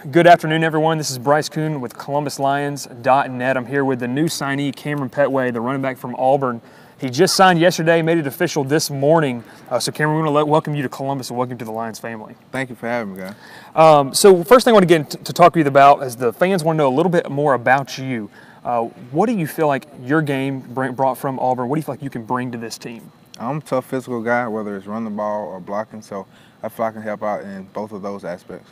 Good afternoon, everyone. This is Bryce Koon with ColumbusLions.net. I'm here with the new signee, Kamryn Pettway, the running back from Auburn. He just signed yesterday, made it official this morning. So, Kamryn, we want to welcome you to Columbus and welcome to the Lions family. Thank you for having me, guys. So, first thing I want to get to talk with you about is the fans want to know a little bit more about you. What do you feel like your game brought from Auburn? What do you feel like you can bring to this team? I'm a tough physical guy, whether it's running the ball or blocking, so I feel I can help out in both of those aspects.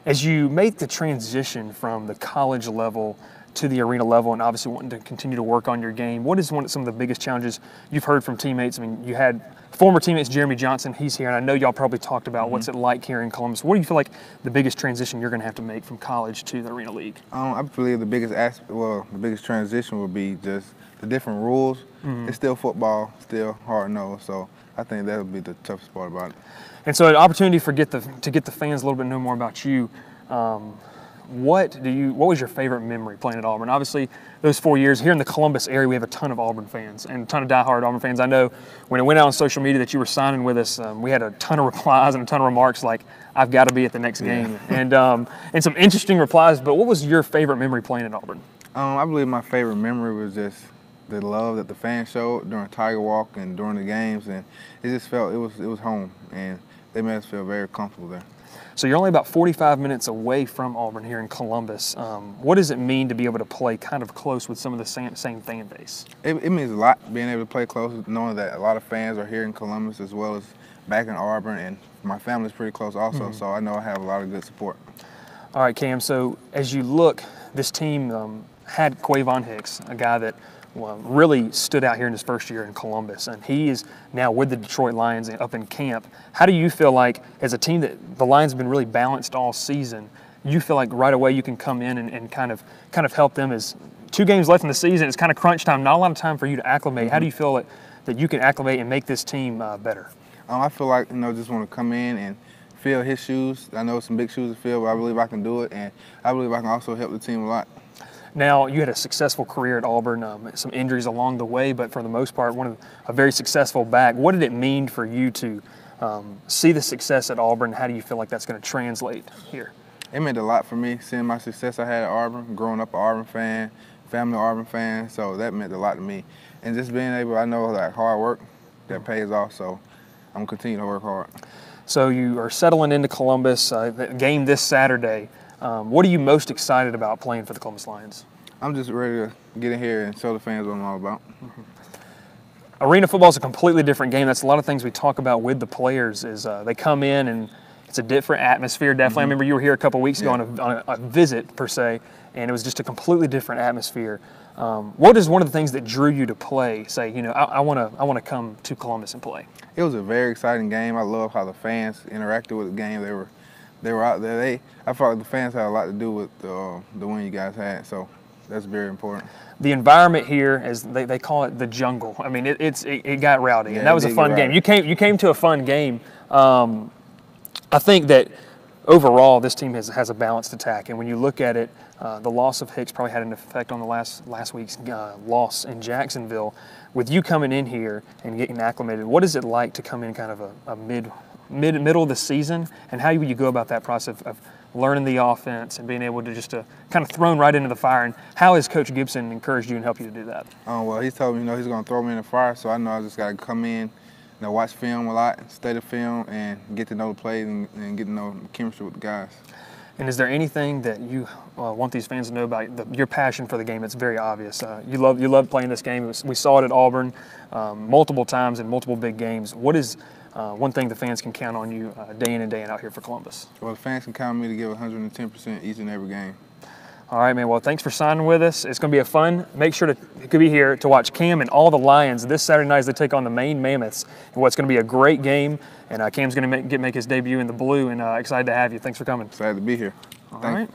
As you make the transition from the college level to the arena level and obviously wanting to continue to work on your game, what is some of the biggest challenges you've heard from teammates? I mean, you had former teammates, Jeremy Johnson, he's here, and I know y'all probably talked about what's it like here in Columbus. What do you feel like the biggest transition you're going to have to make from college to the Arena League? I believe the biggest transition would be just the different rules. It's still football, still hard-nosed, so I think that would be the toughest part about it. And so an opportunity to get the fans a little bit know more about you. What was your favorite memory playing at Auburn? Obviously, those 4 years here in the Columbus area, we have a ton of Auburn fans and a ton of diehard Auburn fans. I know when it went out on social media that you were signing with us, we had a ton of replies and a ton of remarks like, "I've got to be at the next game," and some interesting replies. But what was your favorite memory playing at Auburn? I believe my favorite memory was just the love that the fans showed during Tiger Walk and during the games, and it just felt it was home, and they made us feel very comfortable there. So you're only about 45 minutes away from Auburn here in Columbus. What does it mean to be able to play kind of close with some of the same fan base? It means a lot being able to play close, knowing that a lot of fans are here in Columbus as well as back in Auburn, and my family's pretty close also, so I know I have a lot of good support. All right, Cam, so as you look, this team had Quavon Hicks, a guy that really stood out here in his first year in Columbus, and he is now with the Detroit Lions up in camp. How do you feel like, as a team that the Lions have been really balanced all season, you feel like right away you can come in and kind of help them? As 2 games left in the season, it's kind of crunch time, not a lot of time for you to acclimate. How do you feel that you can acclimate and make this team better? I feel like, just want to come in and fill his shoes. I know it's some big shoes to fill, but I believe I can do it, and I believe I can also help the team a lot. Now, you had a successful career at Auburn, some injuries along the way, but for the most part, a very successful back. What did it mean for you to see the success at Auburn? How do you feel like that's going to translate here? It meant a lot for me, seeing my success I had at Auburn, growing up an Auburn fan, family Auburn fan, so that meant a lot to me. And just being able, I know that hard work, that pays off, so I'm going to continue to work hard. So you are settling into Columbus, the game this Saturday. What are you most excited about playing for the Columbus Lions? I'm just ready to get in here and show the fans what I'm all about. Arena football is a completely different game. That's a lot of things we talk about with the players is they come in and it's a different atmosphere, definitely. I remember you were here a couple weeks ago on a visit, per se, and it was just a completely different atmosphere. What is one of the things that drew you to play? Say, I want to come to Columbus and play. It was a very exciting game. I love how the fans interacted with the game. They were out there. I felt like the fans had a lot to do with the win you guys had, so that's very important. The environment here, as they call it, the jungle. I mean, it got rowdy, and that was a fun game. You came to a fun game. I think that overall this team has a balanced attack, and when you look at it, the loss of Hicks probably had an effect on the last week's loss in Jacksonville. With you coming in here and getting acclimated, what is it like to come in kind of a middle of the season, and how would you go about that process of learning the offense and being able to just kind of thrown right into the fire? And how has Coach Gibson encouraged you and helped you to do that? Well, he's told me, he's going to throw me in the fire, so I know I just got to come in, watch film a lot, study the film, and get to know the plays and get to know the chemistry with the guys. And is there anything that you want these fans to know about your passion for the game? It's very obvious. You love playing this game. We saw it at Auburn multiple times in multiple big games. What is one thing the fans can count on you day in and day out here for Columbus? Well, the fans can count on me to give 110% each and every game. All right, man. Well, thanks for signing with us. It's going to be fun. Make sure to be here to watch Cam and all the Lions this Saturday night as they take on the Maine Mammoths. And what's going to be a great game. And Cam's going to make his debut in the blue, and excited to have you. Thanks for coming. Excited to be here. All right.